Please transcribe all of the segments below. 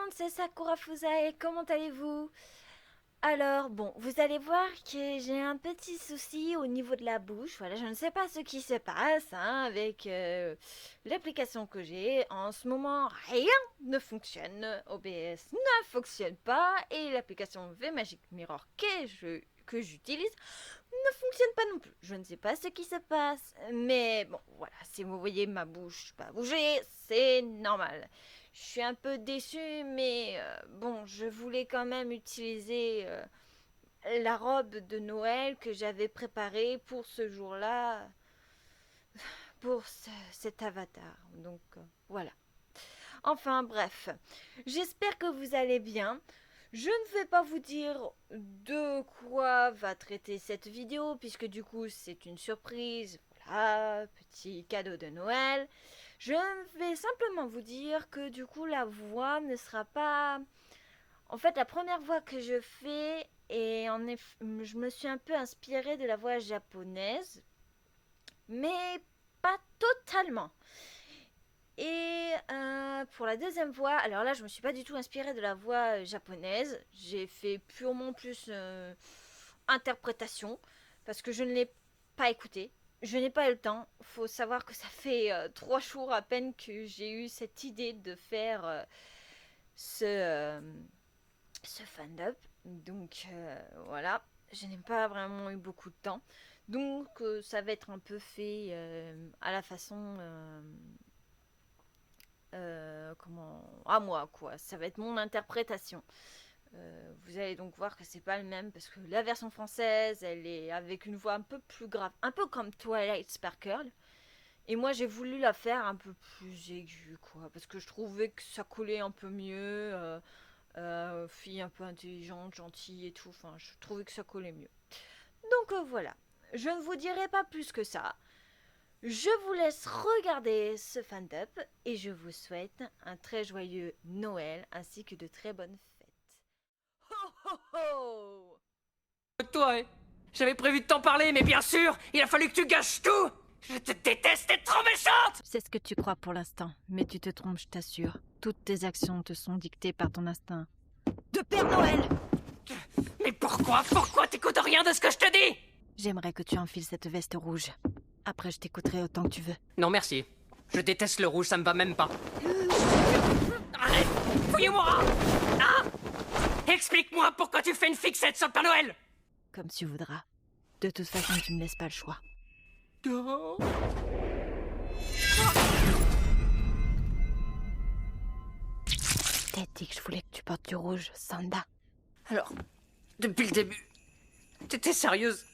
monde, c'est Sakura Fusae, comment allez-vous? Alors, bon, vous allez voir que j'ai un petit souci au niveau de la bouche. Voilà, je ne sais pas ce qui se passe avec l'application que j'ai. En ce moment, rien ne fonctionne. OBS ne fonctionne pas et l'application V-Magic Mirror que j'utilise ne fonctionne pas non plus. Je ne sais pas ce qui se passe, mais bon, voilà, si vous voyez ma bouche pas bouger, c'est normal. Je suis un peu déçue, mais bon, je voulais quand même utiliser la robe de Noël que j'avais préparée pour ce jour-là, pour cet avatar. Donc voilà. Enfin bref, j'espère que vous allez bien. Je ne vais pas vous dire de quoi va traiter cette vidéo, puisque du coup c'est une surprise. Voilà, petit cadeau de Noël. Je vais simplement vous dire que du coup la voix ne sera pas... En fait, la première voix que je fais, et je me suis un peu inspirée de la voix japonaise, mais pas totalement. Et pour la deuxième voix, alors là je me suis pas du tout inspirée de la voix japonaise, j'ai fait purement plus interprétation, parce que je ne l'ai pas écoutée. Je n'ai pas eu le temps. Faut savoir que ça fait 3 jours à peine que j'ai eu cette idée de faire ce fan-up. Donc voilà, je n'ai pas vraiment eu beaucoup de temps. Donc ça va être un peu fait à la façon... à moi quoi, ça va être mon interprétation. Vous allez donc voir que c'est pas le même parce que la version française elle est avec une voix un peu plus grave, un peu comme Twilight Sparkle, et moi j'ai voulu la faire un peu plus aiguë quoi, parce que je trouvais que ça collait un peu mieux, fille un peu intelligente, gentille et tout, enfin je trouvais que ça collait mieux. Donc voilà, je ne vous dirai pas plus que ça. Je vous laisse regarder ce fan-up et je vous souhaite un très joyeux Noël ainsi que de très bonnes fêtes. Ho ho ho! Toi, hein. J'avais prévu de t'en parler, mais bien sûr, il a fallu que tu gâches tout. Je te déteste, t'es trop méchante. C'est ce que tu crois pour l'instant, mais tu te trompes, je t'assure. Toutes tes actions te sont dictées par ton instinct. De Père Noël! Mais pourquoi t'écoutes rien de ce que je te dis? J'aimerais que tu enfiles cette veste rouge. Après, je t'écouterai autant que tu veux. Non, merci. Je déteste le rouge, ça me va même pas. Arrête! Fouille-moi! Ah! Explique-moi pourquoi tu fais une fixette sur le Père Noël! Comme tu voudras. De toute façon, tu me laisses pas le choix. Oh. T'as dit que je voulais que tu portes du rouge, Sanda. Alors, depuis le début, t'étais sérieuse?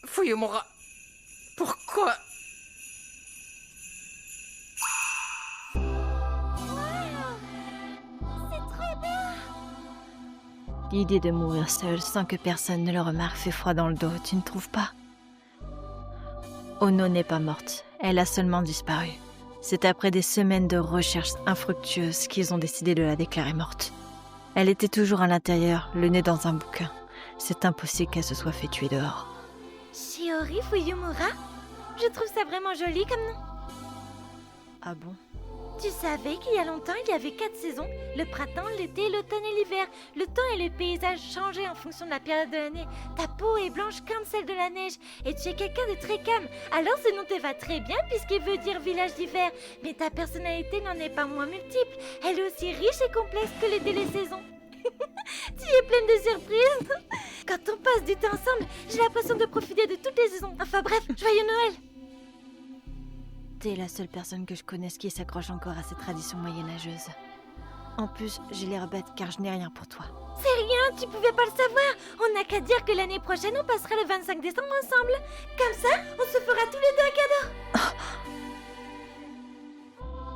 Fouille-moi. Pourquoi? L'idée de mourir seule sans que personne ne le remarque fait froid dans le dos, tu ne trouves pas? Ono n'est pas morte, elle a seulement disparu. C'est après des semaines de recherches infructueuses qu'ils ont décidé de la déclarer morte. Elle était toujours à l'intérieur, le nez dans un bouquin. C'est impossible qu'elle se soit fait tuer dehors. Shiori Fuyumura? Je trouve ça vraiment joli comme nom. Ah bon? Tu savais qu'il y a longtemps, il y avait 4 saisons. Le printemps, l'été, l'automne et l'hiver. Le temps et le paysage changeaient en fonction de la période de l'année. Ta peau est blanche comme celle de la neige. Et tu es quelqu'un de très calme. Alors ce nom te va très bien puisqu'il veut dire village d'hiver. Mais ta personnalité n'en est pas moins multiple. Elle est aussi riche et complexe que les saisons. Tu es pleine de surprises. Quand on passe du temps ensemble, j'ai l'impression de profiter de toutes les saisons. Enfin bref, joyeux Noël. T'es la seule personne que je connaisse qui s'accroche encore à ces traditions moyenâgeuses. En plus, j'ai l'air bête car je n'ai rien pour toi. C'est rien, tu pouvais pas le savoir. On n'a qu'à dire que l'année prochaine, on passera le 25 décembre ensemble. Comme ça, on se fera tous les deux un cadeau.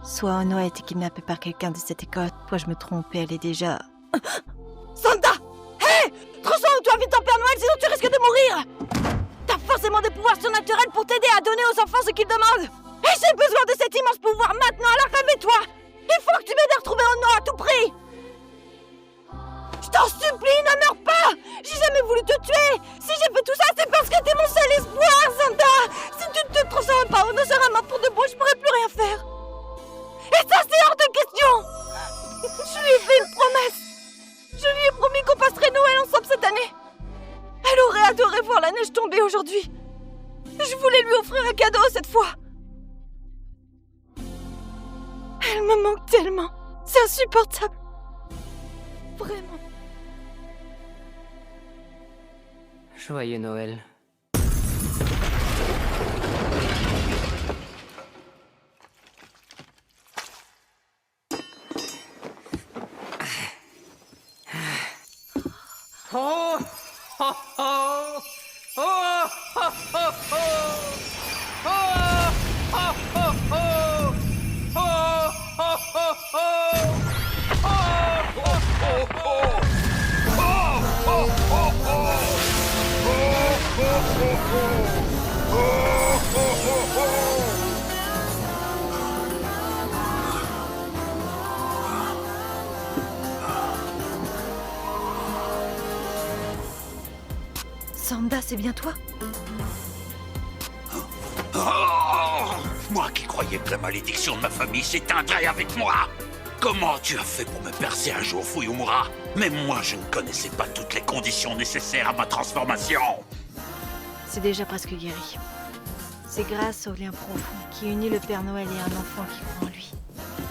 Soit Ono a été kidnappée par quelqu'un de cette école, soit je me trompe et elle est déjà... Santa! Hé! Transforme-toi vite en Père Noël, sinon tu risques de mourir! T'as forcément des pouvoirs surnaturels pour t'aider à donner aux enfants ce qu'ils demandent! Et j'ai besoin de cet immense pouvoir maintenant, alors réveille-toi! Il faut que tu m'aides à retrouver Ono à tout prix! Je t'en supplie, ne meurs pas! J'ai jamais voulu te tuer! Si j'ai fait tout ça, c'est parce que t'es mon seul espoir, Santa! Si tu ne te transformes pas, Ono sera mort pour de bon, je pourrai plus rien faire! Et ça, c'est hors de question! Je lui ai fait une promesse! aujourd'hui. Je voulais lui offrir un cadeau cette fois. Elle me manque tellement. C'est insupportable. Vraiment. Joyeux Noël. Oh! Oh! Oh! Oh! Oh! Oh! Oh! Oh! Oh! Oh! Oh! Sanda, c'est bien toi? Moi qui croyais que la malédiction de ma famille s'éteindrait avec moi. Comment tu as fait pour me percer un jour, Fuyumura? Même moi, je ne connaissais pas toutes les conditions nécessaires à ma transformation. C'est déjà presque guéri. C'est grâce au lien profond qui unit le Père Noël et un enfant qui croit en lui.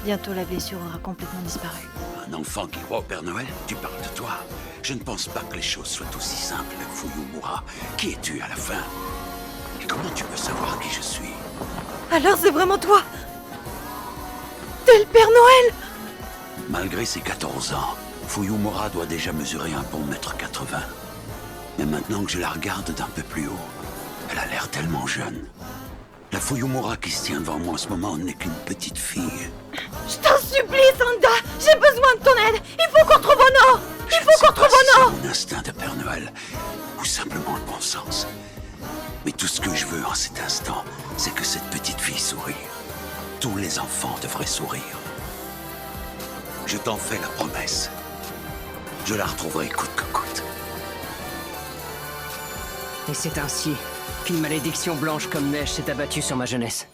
Bientôt, la blessure aura complètement disparu. Un enfant qui croit au Père Noël? Tu parles de toi? Je ne pense pas que les choses soient aussi simples, Fuyumura. Qui es-tu à la fin? Et comment tu peux savoir qui je suis? Alors c'est vraiment toi? T'es le Père Noël? Malgré ses 14 ans, Fuyumura doit déjà mesurer un bon mètre 80. Mais maintenant que je la regarde d'un peu plus haut, elle a l'air tellement jeune. La Fuyumura qui se tient devant moi en ce moment n'est qu'une petite fille. Je t'en supplie, Sanda! J'ai besoin de ton aide! Il faut qu'on trouve Ono! Il faut qu'on trouve Ono! C'est mon instinct de Père Noël, ou simplement le bon sens. Mais tout ce que je veux en cet instant, c'est que cette petite fille sourie. Tous les enfants devraient sourire. Je t'en fais la promesse. Je la retrouverai coûte que coûte. Et c'est ainsi qu'une malédiction blanche comme neige s'est abattue sur ma jeunesse.